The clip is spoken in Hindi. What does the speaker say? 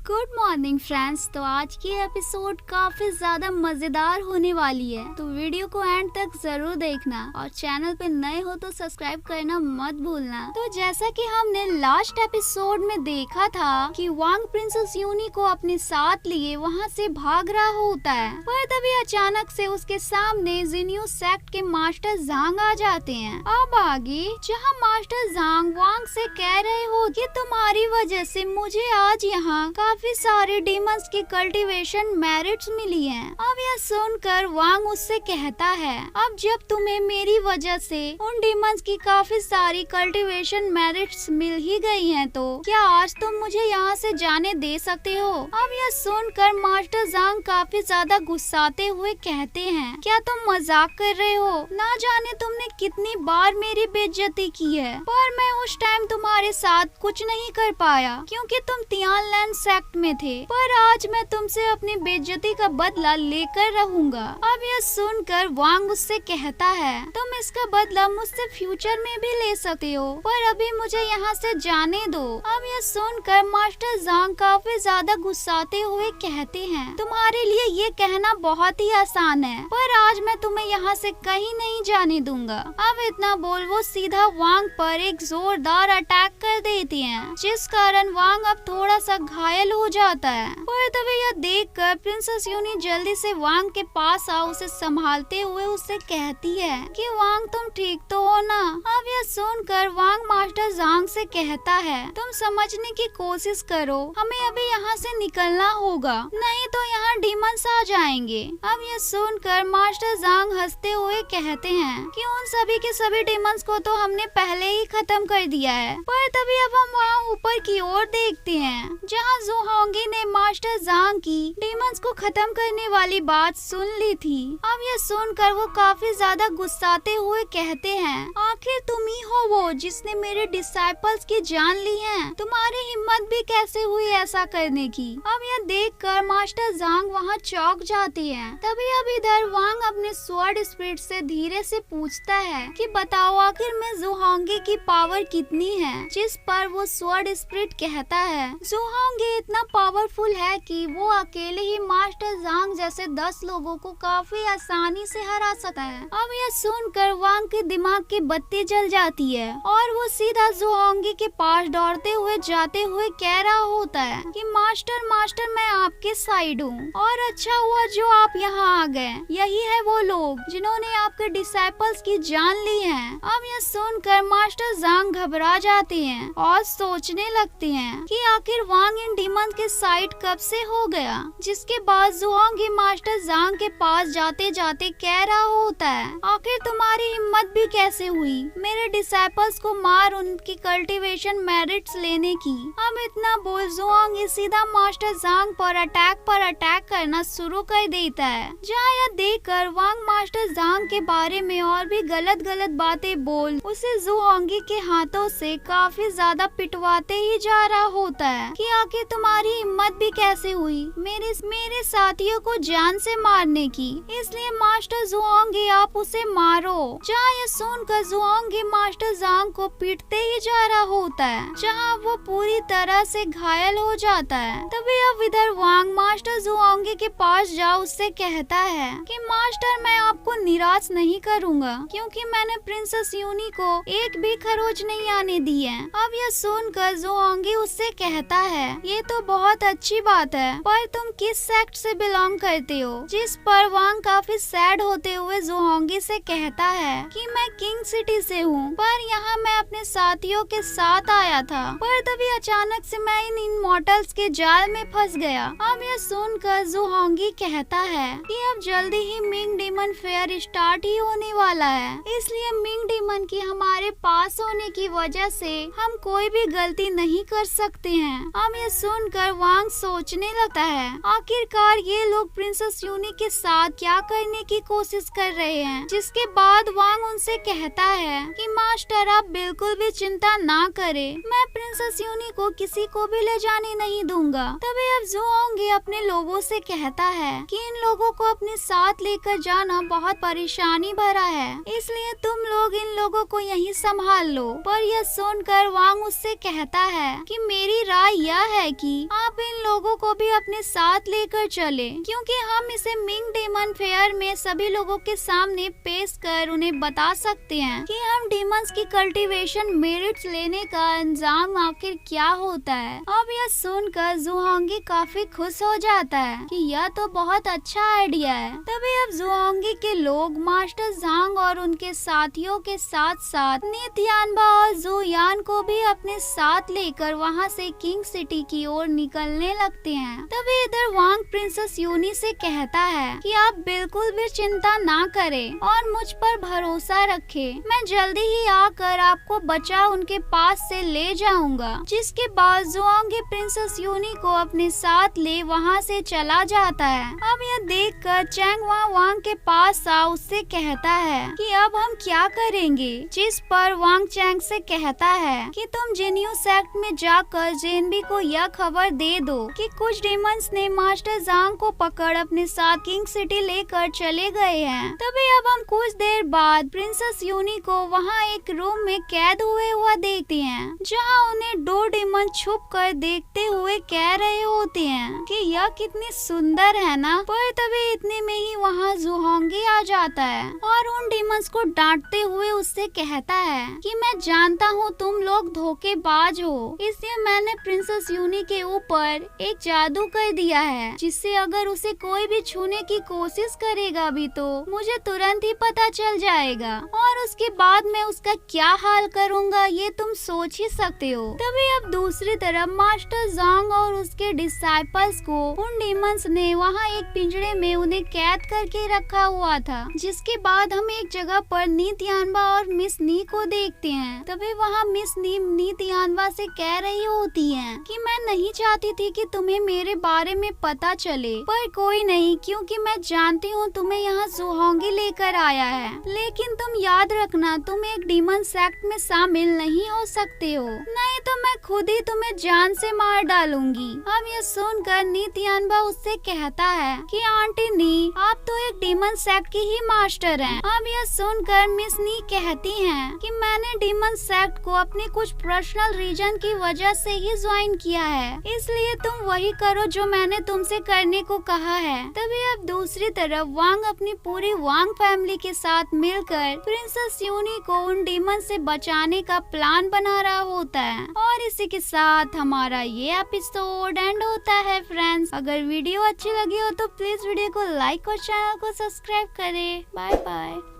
Good morning friends. तो आज की एपिसोड काफी ज्यादा मजेदार होने वाली है, तो वीडियो को एंड तक जरूर देखना और चैनल पे नए हो तो सब्सक्राइब करना मत भूलना। तो जैसा कि हमने लास्ट एपिसोड में देखा था कि वांग प्रिंसेस यूनी को अपने साथ लिए वहां से भाग रहा होता है, पर तभी अचानक से उसके सामने जिन्यू सेक्ट के मास्टर जांग आ जाते हैं। अब आगे जहां मास्टर जांग वांग से कह रहे हो कि तुम्हारी वजह से मुझे आज यहाँ काफी सारे डीमंस की कल्टीवेशन मेरिट्स मिली हैं। अब यह सुनकर वांग उससे कहता है, अब जब तुम्हें मेरी वजह से उन डीमंस की काफी सारी कल्टीवेशन मेरिट्स मिल ही गई हैं, तो क्या आज तुम मुझे यहाँ से जाने दे सकते हो? अब यह सुनकर मास्टर जांग काफी ज्यादा गुस्साते हुए कहते हैं, क्या तुम मजाक कर रहे हो? ना जाने तुमने कितनी बार मेरी बेइज्जती की है, पर मैं उस टाइम तुम्हारे साथ कुछ नहीं कर पाया क्योंकि तुम तियान लैंड सेक्ट में थे, पर आज मैं तुमसे अपनी बेइज्जती का बदला लेकर रहूंगा। अब यह सुनकर वांग उससे कहता है, तुम इसका बदला मुझसे फ्यूचर में भी ले सकते हो, पर अभी मुझे यहाँ से जाने दो। अब यह सुनकर मास्टर जांग काफी ज्यादा गुस्साते हुए कहते हैं, तुम्हारे लिए ये कहना बहुत ही आसान है, पर आज मैं तुम्हें यहाँ से कहीं नहीं जाने दूंगा। अब इतना बोल वो सीधा वांग पर एक जोरदार अटैक कर देती हैं, जिस कारण वांग अब थोड़ा सा घायल हो जाता है। पर तभी यह देखकर प्रिंसेस यूनी जल्दी से वांग के पास आ उसे संभालते हुए उससे कहती है कि वांग तुम ठीक तो हो ना? अब यह सुनकर वांग मास्टर जांग से कहता है, तुम समझने की कोशिश करो, हमें अभी यहाँ से निकलना होगा, नहीं तो यहाँ डीमंस आ जाएंगे। अब यह सुनकर मास्टर जांग हंसते हुए कहते हैं कि उन सभी के सभी डीमंस को तो हमने पहले ही खत्म कर दिया है। पर तभी अब हम वहाँ ऊपर की ओर देखते हैं जहाँ ज़ुहोंगी ने मास्टर जांग की डीमंस को खत्म करने वाली बात सुन ली थी। अब यह सुनकर वो काफी ज्यादा गुस्साते हुए कहते हैं, आखिर तुम ही हो वो जिसने मेरे डिसाइपल्स की जान ली है, तुम्हारी हिम्मत भी कैसे हुई ऐसा करने की? अब यह देखकर मास्टर जांग वहाँ चौंक जाते हैं। तभी अब इधर वांग अपने स्वॉर्ड स्पिरिट से धीरे से पूछता है कि बताओ आखिर में ज़ुहोंगी की पावर कितनी है? जिस पर वो स्वॉर्ड स्पिरिट कहता है, ज़ुहोंगी इतना पावरफुल है कि वो अकेले ही मास्टर जांग जैसे 10 लोगों को काफी आसानी से हरा सकता है। अब यह सुनकर वांग के दिमाग की बत्ती जल जाती है और वो सीधा ज़ुहोंगी के पास दौड़ते हुए जाते हुए कह रहा होता है कि मास्टर मैं आपके साइड हूँ और अच्छा हुआ जो आप यहाँ आ गए। यही है वो लोग जिन्होंने आपके डिसाइपल्स की जान ली है। अब यह सुनकर मास्टर जांग घबरा जाते हैं और सोचने लगते हैं कि आखिर वांग इन डीमंस के साइड कब से हो गया। जिसके बाद ज़ुहोंगी मास्टर जांग के पास जाते जाते कह रहा होता है, आखिर तुम्हारी हिम्मत भी कैसे हुई मेरे डिसाइपल्स को मार उनकी कल्टीवेशन मेरिट्स लेने की? अब इतना बोल ज़ुहोंगी सीधा मास्टर जांग पर अटैक करना शुरू कर देता है, जहाँ यह देखकर वांग मास्टर जांग के बारे में और भी गलत बातें बोल उसे ज़ुहोंगी के हाथों से काफी ज्यादा पिटवाते ही जा रहा होता है कि आखिर तुम्हारी हिम्मत भी कैसे हुई मेरे साथियों को जान से मारने की, इसलिए मास्टर ज़ुहोंगी आप उसे मारो। जहाँ यह सुनकर ज़ुहोंगी मास्टर जांग को पीटते ही जा रहा होता है, जहाँ वो पूरी तरह से घायल हो जाता है। तभी अब इधर वांग मास्टर ज़ुहोंगी के पास जा उससे कहता है कि मास्टर मैं आपको निराश नहीं करूँगा क्योंकि मैंने प्रिंसेस यूनी को एक भी खरोच नहीं आने दी है। अब यह सुनकर ज़ुहोंगी उससे कहता है, ये तो बहुत अच्छी बात है, पर तुम किस सेक्ट से बिलोंग करते हो? जिस पर वांग काफी सैड होते हुए ज़ुहोंगी से कहता है कि मैं किंग सिटी से हूँ, पर यहाँ मैं अपने साथियों के साथ आया था, पर तभी अचानक से मैं इन इमॉर्टल्स के जाल में फंस गया। अब यह सुनकर ज़ुहोंगी कहता है कि अब जल्दी ही मिंग डीमन फेयर स्टार्ट ही होने वाला है, इसलिए मिंग डीमन की हमारे पास होने की वजह से हम कोई भी गलती नहीं कर सकते हैं। अब यह सुनकर वांग सोचने लगता है, आखिरकार ये लोग प्रिंसेस यूनी के साथ क्या करने की कोशिश कर रहे हैं। जिसके बाद वांग उनसे कहता है कि मास्टर आप बिल्कुल भी चिंता ना करें, मैं प्रिंसेस यूनी को किसी को भी ले जाने नहीं दूंगा। तभी अब ज़ुहोंगी अपने लोगों से कहता है कि इन लोगों को अपने साथ लेकर जाना बहुत परेशानी भरा है, इसलिए तुम लोग इन लोगों को यहीं संभाल लो। पर यह सुनकर वांग उससे कहता है कि मेरी राय यह है कि आप इन लोगों को भी अपने साथ लेकर चले, क्योंकि हम इसे मिंग डेमन फेयर में सभी लोगों के सामने पेश कर उन्हें बता सकते हैं कि हम डीमंस की कल्टीवेशन मेरिट्स लेने का अंजाम आखिर क्या होता है। अब यह सुनकर जुहोंगी काफी खुश हो जाता है कि यह तो बहुत अच्छा आइडिया है। तभी अब जुहोंगी के लोग मास्टर झांग और उनके साथियों के साथ साथ नित्यानबा और जुयान को भी अपने साथ लेकर वहां से किंग सिटी की ओर निकलने लगते हैं। तभी इधर वांग प्रिंसेस यूनी से कहता है कि आप बिल्कुल भी चिंता ना करें और मुझ पर भरोसा रखें। मैं जल्दी ही आकर आपको बचा उनके पास से ले जाऊंगा। जिसके बाद जुओंगी प्रिंसेस यूनी को अपने साथ ले वहां से चला जाता है। अब यह देखकर चैंग वांग के पास आ उससे कहता है कि अब हम क्या करेंगे। जिस पर वांग चैंग से कहता है कि तुम जिन्यू सेक्ट में जाकर जेनबी को यह खबर दे दो कि कुछ डीमंस ने मास्टर जांग को पकड़ अपने साथ किंग सिटी लेकर चले गए हैं। तभी अब हम कुछ देर बाद प्रिंसेस यूनी को वहाँ एक रूम में कैद हुआ देखते हैं, जहाँ उन्हें दो डीमन छुप कर देखते हुए कह रहे होते हैं कि यह कितनी सुंदर है ना। पर तभी इतने में ही वहाँ जुहोंगी आ जाता है और उन डीमंस को डांटते हुए उससे कहता है कि मैं जानता हूँ तुम लोग धोखेबाज हो, इसलिए मैंने प्रिंसेस यूनी के ऊपर एक जादू कर दिया है, जिससे अगर उसे कोई भी छूने की कोशिश करेगा भी तो मुझे तुरंत ही पता चल जाएगा और उसके बाद मैं उसका क्या हाल करूँगा ये तुम सोच ही सकते हो। तभी अब दूसरी तरफ मास्टर जांग और उसके डिसाइपल्स को उन डीमंस ने वहाँ एक पिंजरे में उन्हें कैद करके रखा हुआ था। जिसके बाद हम एक जगह पर नित्यानबा और मिस नी को देखते हैं। तभी वहाँ मिस नी नित्यानबा से कह रही होती है कि मैं नहीं चाहती थी कि तुम्हें मेरे बारे में पता चले, पर कोई नहीं, क्योंकि मैं जानती हूँ तुम्हें यहाँ जुहोंगी लेकर आया है। लेकिन तुम याद रखना तुम एक डीमन सेक्ट में शामिल नहीं हो सकते हो, नहीं तो मैं खुद ही तुम्हें जान से मार डालूंगी। अब यह सुनकर नित्यानबा उससे कहता है कि आंटी नी आप तो एक डीमन सेक्ट की ही मास्टर हैं। अब यह सुनकर मिस नी कहती हैं कि मैंने डीमन सेक्ट को अपने कुछ पर्सनल रीजन की वजह से ही ज्वाइन किया है, इसलिए तुम वही करो जो मैंने तुमसे करने को कहा है। तभी अब दूसरी तरफ वांग अपनी पूरी वांग फैमिली के साथ मिलकर प्रिंसेस यूनी को उन डीमन से बचाने का प्लान बना रहा होता है। और इसी के साथ हमारा ये एपिसोड एंड होता है फ्रेंड्स। अगर वीडियो अच्छी लगी हो तो प्लीज वीडियो को लाइक और चैनल को सब्सक्राइब करें। Bye bye.